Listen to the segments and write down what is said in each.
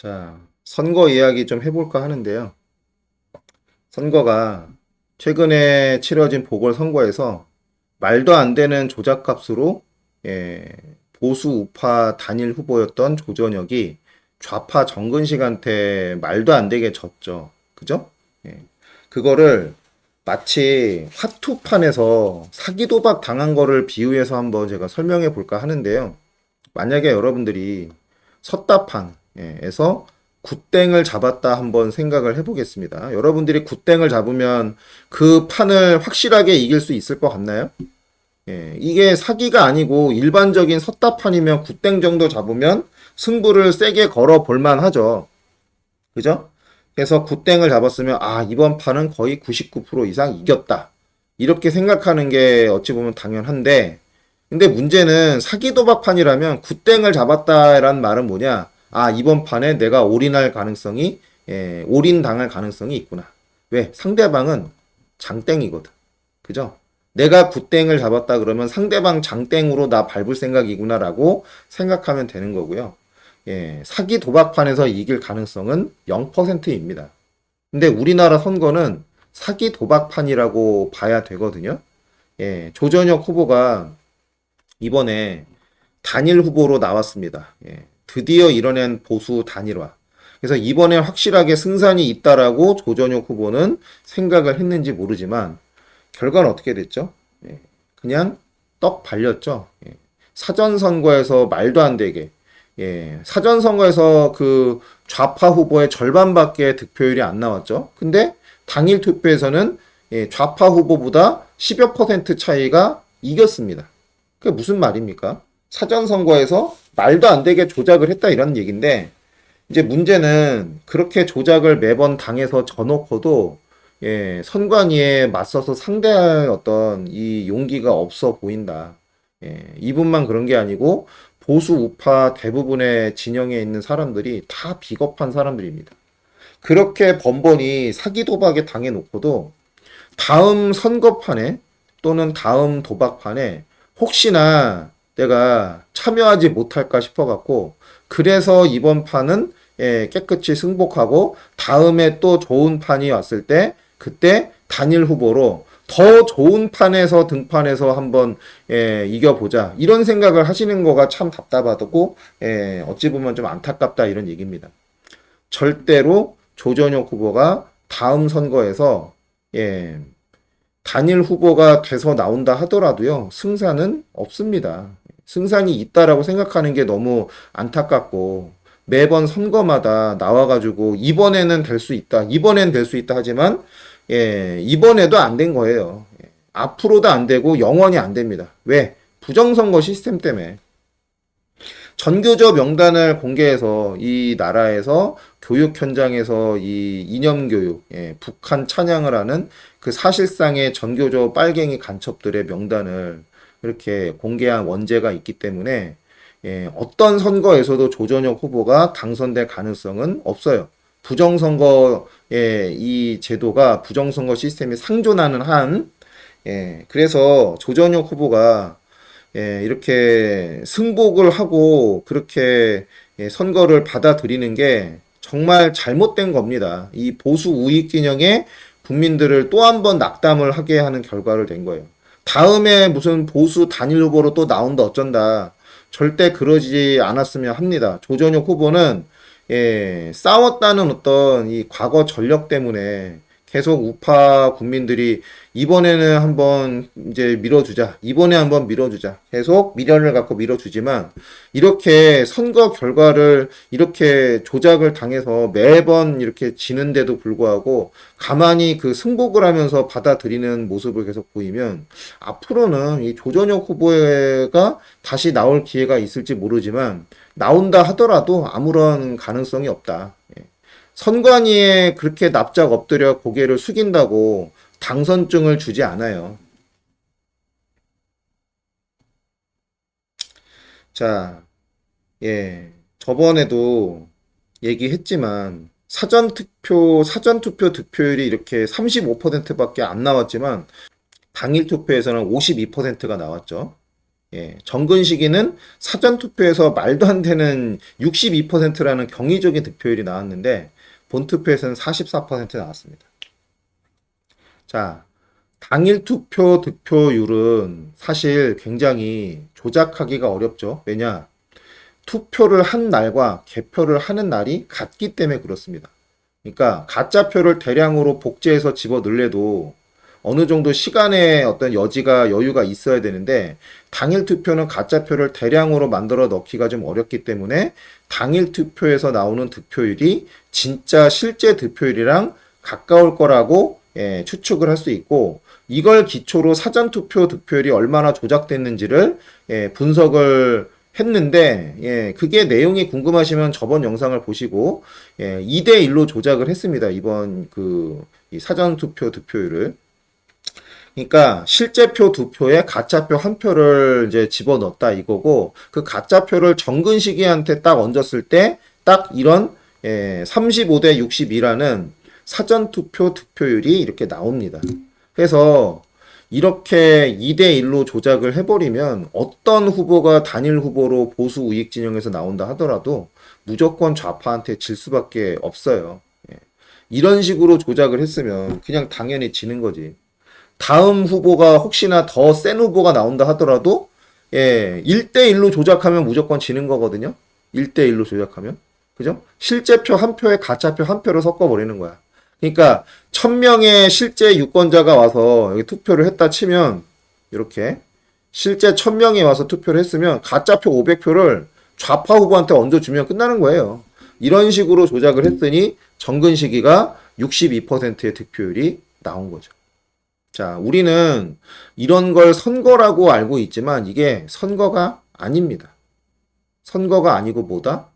자, 선거 이야기 좀 해볼까 하는데요. 선거가 최근에 치러진 보궐선거에서 말도 안 되는 조작값으로 예, 보수 우파 단일 후보였던 조전혁이 좌파 정근식한테 말도 안 되게 졌죠. 그죠? 예. 그거를 마치 화투판에서 사기도박 당한 거를 비유해서 한번 제가 설명해 볼까 하는데요. 만약에 여러분들이 섰다판에서 굿땡을 잡았다 한번 생각을 해보겠습니다. 여러분들이 굿땡을 잡으면 그 판을 확실하게 이길 수 있을 것 같나요? 이게 사기가 아니고 일반적인 섰다판이면 굿땡 정도 잡으면 승부를 세게 걸어 볼만 하죠. 그죠? 그래서 굿땡을 잡았으면 이번 판은 거의 99% 이상 이겼다. 이렇게 생각하는 게 어찌 보면 당연한데, 근데 문제는 사기도박판이라면 굿땡을 잡았다라는 말은 뭐냐? 이번 판에 내가 올인할 가능성이, 올인 당할 가능성이 있구나. 왜? 상대방은 장땡이거든. 그죠? 내가 굿땡을 잡았다 그러면 상대방 장땡으로 나 밟을 생각이구나라고 생각하면 되는 거고요. 사기 도박판에서 이길 가능성은 0%입니다. 근데 우리나라 선거는 사기 도박판이라고 봐야 되거든요. 조전혁 후보가 이번에 단일 후보로 나왔습니다. 드디어 이뤄낸 보수 단일화. 그래서 이번에 확실하게 승산이 있다라고 조전혁 후보는 생각을 했는지 모르지만 결과는 어떻게 됐죠? 그냥 떡 발렸죠. 사전선거에서 말도 안 되게 사전선거에서 그 좌파 후보의 절반밖에 득표율이 안 나왔죠. 근데 당일 투표에서는 좌파 후보보다 10여 퍼센트 차이가 이겼습니다. 그게 무슨 말입니까? 사전선거에서 말도 안 되게 조작을 했다 이런 얘기인데, 이제 문제는 그렇게 조작을 매번 당해서 져놓고도 선관위에 맞서서 상대할 어떤 이 용기가 없어 보인다. 이분만 그런 게 아니고 보수 우파 대부분의 진영에 있는 사람들이 다 비겁한 사람들입니다. 그렇게 번번이 사기 도박에 당해놓고도 다음 선거판에 또는 다음 도박판에 혹시나 내가 참여하지 못할까 싶어갖고, 그래서 이번 판은 깨끗이 승복하고 다음에 또 좋은 판이 왔을 때 그때 단일 후보로 더 좋은 판에서 등판해서 한번 이겨보자 이런 생각을 하시는 거가 참 답답하고 어찌 보면 좀 안타깝다 이런 얘기입니다. 절대로 조전혁 후보가 다음 선거에서 단일 후보가 돼서 나온다 하더라도요, 승산은 없습니다. 승산이 있다라고 생각하는 게 너무 안타깝고, 매번 선거마다 나와가지고 이번에는 될 수 있다, 이번엔 될 수 있다 하지만 이번에도 안 된 거예요. 앞으로도 안 되고 영원히 안 됩니다. 왜? 부정선거 시스템 때문에. 전교조 명단을 공개해서 이 나라에서 교육 현장에서 이 이념교육, 북한 찬양을 하는 그 사실상의 전교조 빨갱이 간첩들의 명단을 이렇게 공개한 원죄가 있기 때문에 어떤 선거에서도 조전혁 후보가 당선될 가능성은 없어요. 부정선거의 이 제도가 부정선거 시스템이 상존하는 한, 그래서 조전혁 후보가 이렇게 승복을 하고 그렇게 선거를 받아들이는 게 정말 잘못된 겁니다. 이 보수 우익 진영의 국민들을 또 한 번 낙담을 하게 하는 결과를 낸 거예요. 다음에 무슨 보수 단일 후보로 또 나온다 어쩐다. 절대 그러지 않았으면 합니다. 조전혁 후보는 싸웠다는 어떤 이 과거 전력 때문에 계속 우파 국민들이 이번에는 한번 이제 밀어주자, 이번에 한번 밀어주자, 계속 미련을 갖고 밀어주지만 이렇게 선거 결과를 이렇게 조작을 당해서 매번 이렇게 지는데도 불구하고 가만히 그 승복을 하면서 받아들이는 모습을 계속 보이면 앞으로는 이 조전혁 후보가 다시 나올 기회가 있을지 모르지만 나온다 하더라도 아무런 가능성이 없다. 선관위에 그렇게 납작 엎드려 고개를 숙인다고 당선증을 주지 않아요. 자, 저번에도 얘기했지만 사전투표 득표율이 이렇게 35%밖에 안 나왔지만 당일 투표에서는 52%가 나왔죠. 정근 시기는 사전투표에서 말도 안 되는 62%라는 경이적인 득표율이 나왔는데 본투표에서는 44% 나왔습니다. 자, 당일 투표 득표율은 사실 굉장히 조작하기가 어렵죠. 왜냐? 투표를 한 날과 개표를 하는 날이 같기 때문에 그렇습니다. 그러니까 가짜표를 대량으로 복제해서 집어 넣으려도 어느 정도 시간의 어떤 여유가 있어야 되는데 당일 투표는 가짜표를 대량으로 만들어 넣기가 좀 어렵기 때문에 당일 투표에서 나오는 득표율이 진짜 실제 득표율이랑 가까울 거라고 추측을 할 수 있고 이걸 기초로 사전투표 득표율이 얼마나 조작됐는지를 분석을 했는데 그게 내용이 궁금하시면 저번 영상을 보시고 2대 1로 조작을 했습니다. 이번 이 사전투표 득표율을. 그러니까 실제표 두 표에 가짜표 한 표를 이제 집어넣었다 이거고 그 가짜표를 정근 시기한테 딱 얹었을 때 딱 이런 35대 62라는 사전투표 득표율이 이렇게 나옵니다. 그래서 이렇게 2대 1로 조작을 해버리면 어떤 후보가 단일 후보로 보수 우익 진영에서 나온다 하더라도 무조건 좌파한테 질 수밖에 없어요. 이런 식으로 조작을 했으면 그냥 당연히 지는 거지. 다음 후보가 혹시나 더 센 후보가 나온다 하더라도 1대1로 조작하면 무조건 지는 거거든요. 1대1로 조작하면. 그죠? 실제표 한 표에 가짜표 한 표를 섞어버리는 거야. 그러니까 1000명의 실제 유권자가 와서 여기 투표를 했다 치면 이렇게 실제 1000명이 와서 투표를 했으면 가짜표 500표를 좌파 후보한테 얹어주면 끝나는 거예요. 이런 식으로 조작을 했더니 정근 시기가 62%의 득표율이 나온 거죠. 자, 우리는 이런 걸 선거라고 알고 있지만 이게 선거가 아닙니다. 선거가 아니고 뭐다?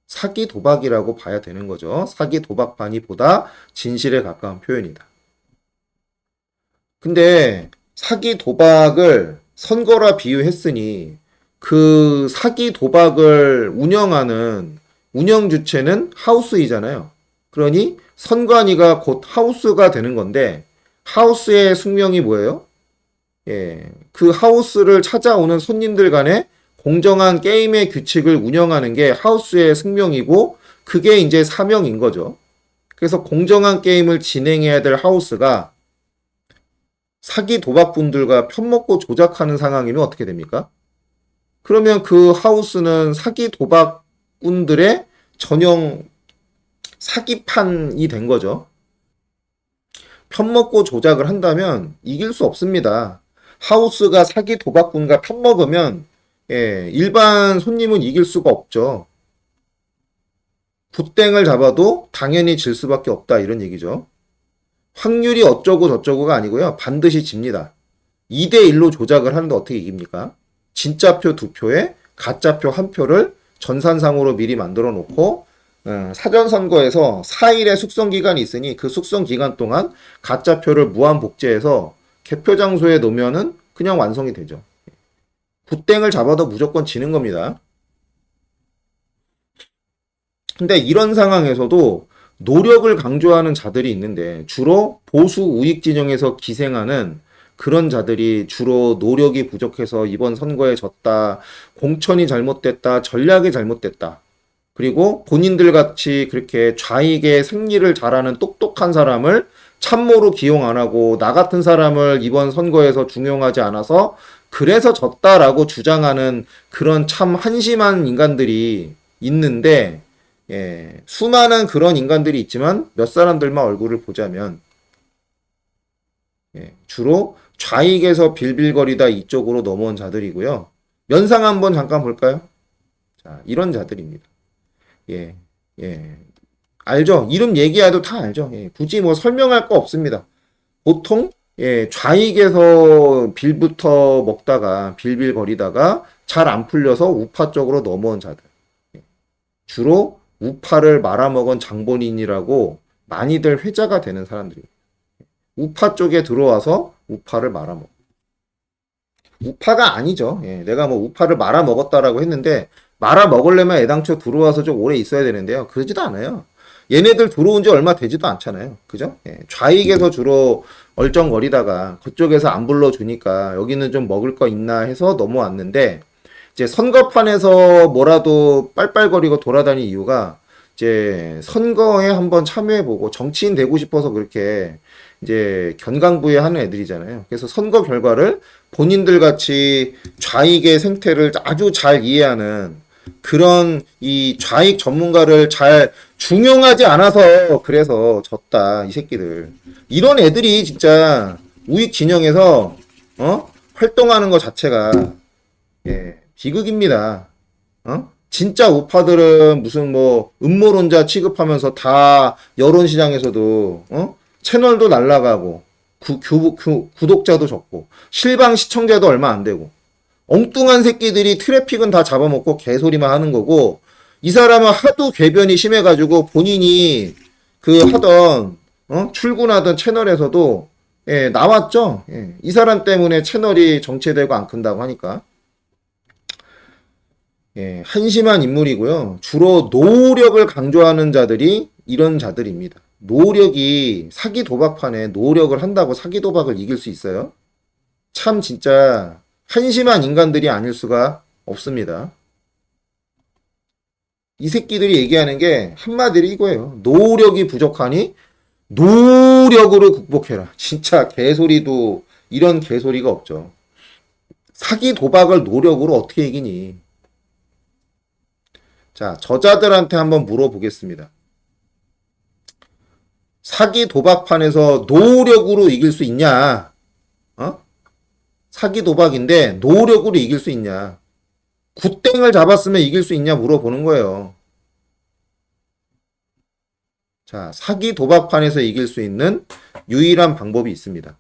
사기 도박이라고 봐야 되는 거죠. 사기 도박판이 보다 진실에 가까운 표현이다. 근데 사기 도박을 선거라 비유했으니 그 사기 도박을 운영하는 운영 주체는 하우스이잖아요. 그러니 선관위가 곧 하우스가 되는 건데 하우스의 숙명이 뭐예요? 그 하우스를 찾아오는 손님들 간에 공정한 게임의 규칙을 운영하는 게 하우스의 숙명이고 그게 이제 사명인 거죠. 그래서 공정한 게임을 진행해야 될 하우스가 사기 도박분들과 편먹고 조작하는 상황이면 어떻게 됩니까? 그러면 그 하우스는 사기 도박꾼들의 전용 사기판이 된 거죠. 편먹고 조작을 한다면 이길 수 없습니다. 하우스가 사기 도박꾼과 편먹으면 일반 손님은 이길 수가 없죠. 굿땡을 잡아도 당연히 질 수밖에 없다 이런 얘기죠. 확률이 어쩌고 저쩌고가 아니고요. 반드시 집니다. 2대 1로 조작을 하는데 어떻게 이깁니까? 진짜표 2표에 가짜표 1표를 전산상으로 미리 만들어 놓고 사전선거에서 4일의 숙성기간이 있으니 그 숙성기간 동안 가짜표를 무한 복제해서 개표 장소에 놓으면은 그냥 완성이 되죠. 굿땡을 잡아도 무조건 지는 겁니다. 근데 이런 상황에서도 노력을 강조하는 자들이 있는데 주로 보수 우익 진영에서 기생하는 그런 자들이 주로 노력이 부족해서 이번 선거에 졌다, 공천이 잘못됐다, 전략이 잘못됐다. 그리고 본인들 같이 그렇게 좌익의 생리를 잘하는 똑똑한 사람을 참모로 기용 안 하고 나 같은 사람을 이번 선거에서 중용하지 않아서 그래서 졌다라고 주장하는 그런 참 한심한 인간들이 있는데 수많은 그런 인간들이 있지만 몇 사람들만 얼굴을 보자면 주로 좌익에서 빌빌거리다 이쪽으로 넘어온 자들이고요. 연상 한번 잠깐 볼까요? 자, 이런 자들입니다. 알죠? 이름 얘기해도 다 알죠? 굳이 뭐 설명할 거 없습니다. 보통, 좌익에서 빌부터 먹다가, 빌빌거리다가 잘 안 풀려서 우파 쪽으로 넘어온 자들. 주로 우파를 말아먹은 장본인이라고 많이들 회자가 되는 사람들입니다. 우파 쪽에 들어와서 우파를 말아먹어. 우파가 아니죠. 내가 뭐 우파를 말아먹었다라고 했는데, 말아먹으려면 애당초 들어와서 좀 오래 있어야 되는데요. 그러지도 않아요. 얘네들 들어온 지 얼마 되지도 않잖아요. 그죠? 예, 좌익에서 주로 얼쩡거리다가 그쪽에서 안 불러주니까 여기는 좀 먹을 거 있나 해서 넘어왔는데 이제 선거판에서 뭐라도 빨빨거리고 돌아다닐 이유가 이제 선거에 한번 참여해보고 정치인 되고 싶어서 그렇게 이제 견강부에 하는 애들이잖아요. 그래서 선거 결과를 본인들 같이 좌익의 생태를 아주 잘 이해하는 그런 이 좌익 전문가를 잘 중용하지 않아서 그래서 졌다 이 새끼들. 이런 애들이 진짜 우익 진영에서 활동하는 것 자체가 예, 비극입니다. 진짜 우파들은 무슨 뭐 음모론자 취급하면서 다 여론시장에서도 채널도 날라가고 구독자도 적고 실방 시청자도 얼마 안 되고 엉뚱한 새끼들이 트래픽은 다 잡아먹고 개소리만 하는 거고 이 사람은 하도 궤변이 심해가지고 본인이 그 하던 출근하던 채널에서도 예, 나왔죠. 예, 이 사람 때문에 채널이 정체되고 안 큰다고 하니까 예, 한심한 인물이고요. 주로 노력을 강조하는 자들이 이런 자들입니다. 노력이 사기 도박판에 노력을 한다고 사기 도박을 이길 수 있어요? 참 진짜 한심한 인간들이 아닐 수가 없습니다. 이 새끼들이 얘기하는 게 한마디로 이거예요. 노력이 부족하니 노력으로 극복해라. 진짜 개소리도 이런 개소리가 없죠. 사기 도박을 노력으로 어떻게 이기니? 자, 저자들한테 한번 물어보겠습니다. 사기 도박판에서 노력으로 이길 수 있냐? 사기 도박인데 노력으로 이길 수 있냐? 굿땡을 잡았으면 이길 수 있냐 물어보는 거예요. 자, 사기 도박판에서 이길 수 있는 유일한 방법이 있습니다.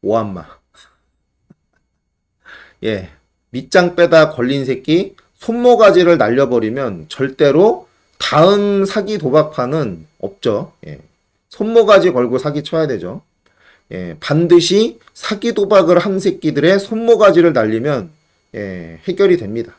오한마. 예. 밑장 빼다 걸린 새끼 손모가지를 날려버리면 절대로 다음 사기 도박판은 없죠. 예. 손모가지 걸고 사기 쳐야 되죠. 예. 반드시 사기 도박을 한 새끼들의 손모가지를 날리면 예. 해결이 됩니다.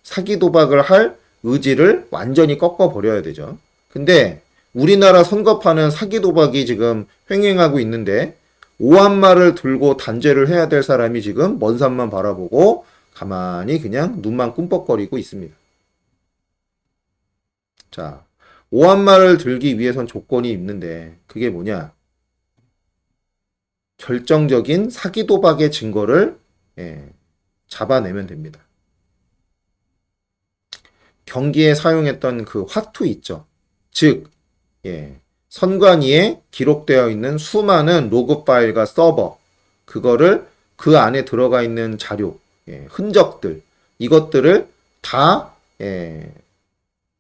사기 도박을 할 의지를 완전히 꺾어버려야 되죠. 근데 우리나라 선거판은 사기 도박이 지금 횡행하고 있는데 오한마를 들고 단죄를 해야 될 사람이 지금 먼 산만 바라보고 가만히 그냥 눈만 꿈뻑거리고 있습니다. 자, 오한마를 들기 위해선 조건이 있는데 그게 뭐냐? 결정적인 사기 도박의 증거를 잡아내면 됩니다. 경기에 사용했던 그 화투 있죠. 즉, 선관위에 기록되어 있는 수많은 로그 파일과 서버, 그거를 그 안에 들어가 있는 자료, 흔적들, 이것들을 다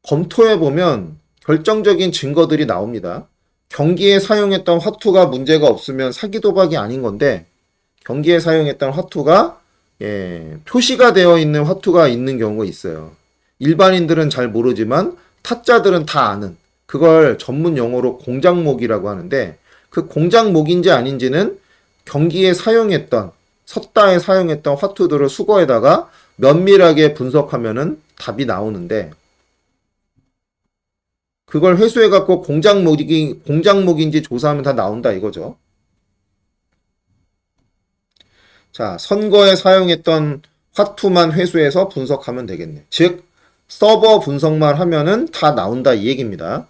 검토해보면 결정적인 증거들이 나옵니다. 경기에 사용했던 화투가 문제가 없으면 사기 도박이 아닌 건데 경기에 사용했던 화투가 표시가 되어 있는 화투가 있는 경우가 있어요. 일반인들은 잘 모르지만 타짜들은 다 아는 그걸 전문 용어로 공작목이라고 하는데 그 공작목인지 아닌지는 경기에 사용했던 섰다에 사용했던 화투들을 수거에다가 면밀하게 분석하면은 답이 나오는데 그걸 회수해갖고 공작목인지 조사하면 다 나온다 이거죠. 자, 선거에 사용했던 화투만 회수해서 분석하면 되겠네. 즉, 서버 분석만 하면은 다 나온다 이 얘기입니다.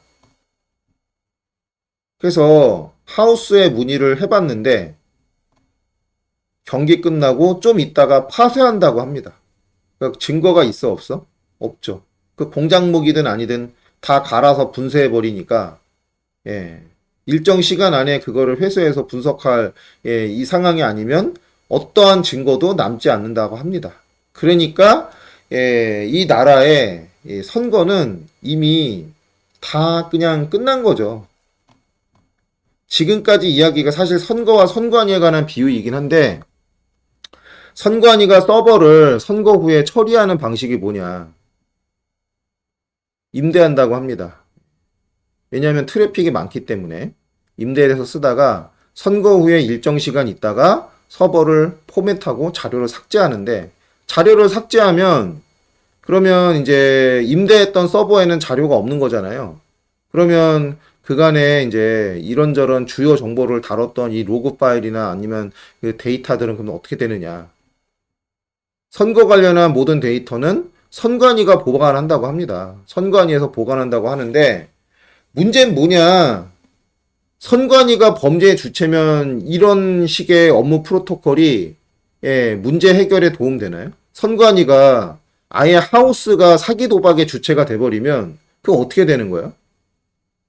그래서 하우스에 문의를 해봤는데 경기 끝나고 좀 있다가 파쇄한다고 합니다. 그러니까 증거가 있어 없어? 없죠. 그 공작목이든 아니든 다 갈아서 분쇄해버리니까 일정 시간 안에 그거를 회수해서 분석할 이 상황이 아니면 어떠한 증거도 남지 않는다고 합니다. 그러니까 이 나라의 선거는 이미 다 그냥 끝난 거죠. 지금까지 이야기가 사실 선거와 선관위에 관한 비유이긴 한데 선관위가 서버를 선거 후에 처리하는 방식이 뭐냐. 임대한다고 합니다. 왜냐하면 트래픽이 많기 때문에 임대해서 쓰다가 선거 후에 일정 시간 있다가 서버를 포맷하고 자료를 삭제하는데 자료를 삭제하면 그러면 이제 임대했던 서버에는 자료가 없는 거잖아요. 그러면 그간에 이제 이런저런 주요 정보를 다뤘던 이 로그 파일이나 아니면 그 데이터들은 그럼 어떻게 되느냐. 선거 관련한 모든 데이터는 선관위가 보관한다고 합니다. 선관위에서 보관한다고 하는데 문제는 뭐냐. 선관위가 범죄의 주체면 이런 식의 업무 프로토콜이 문제 해결에 도움되나요? 선관위가 아예 하우스가 사기 도박의 주체가 돼버리면 그거 어떻게 되는 거예요?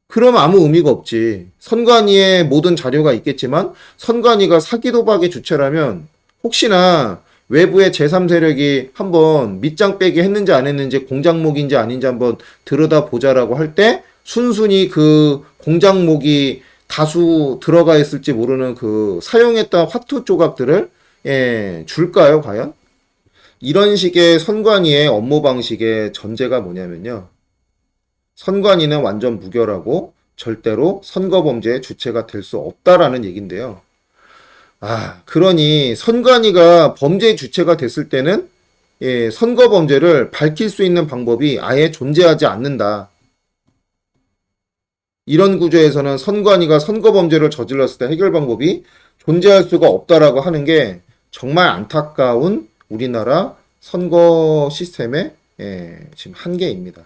그럼 아무 의미가 없지. 선관위에 모든 자료가 있겠지만 선관위가 사기 도박의 주체라면 혹시나 외부의 제3세력이 한번 밑장 빼기 했는지 안 했는지 공작목인지 아닌지 한번 들여다보자라고 할 때 순순히 그 공작목이 다수 들어가 있을지 모르는 그 사용했던 화투 조각들을 줄까요, 과연? 이런 식의 선관위의 업무 방식의 전제가 뭐냐면요. 선관위는 완전 무결하고 절대로 선거범죄의 주체가 될 수 없다라는 얘기인데요. 그러니 선관위가 범죄의 주체가 됐을 때는 선거범죄를 밝힐 수 있는 방법이 아예 존재하지 않는다. 이런 구조에서는 선관위가 선거범죄를 저질렀을 때 해결 방법이 존재할 수가 없다라고 하는 게 정말 안타까운 우리나라 선거 시스템의 지금 한계입니다.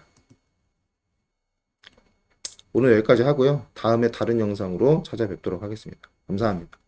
오늘 여기까지 하고요. 다음에 다른 영상으로 찾아뵙도록 하겠습니다. 감사합니다.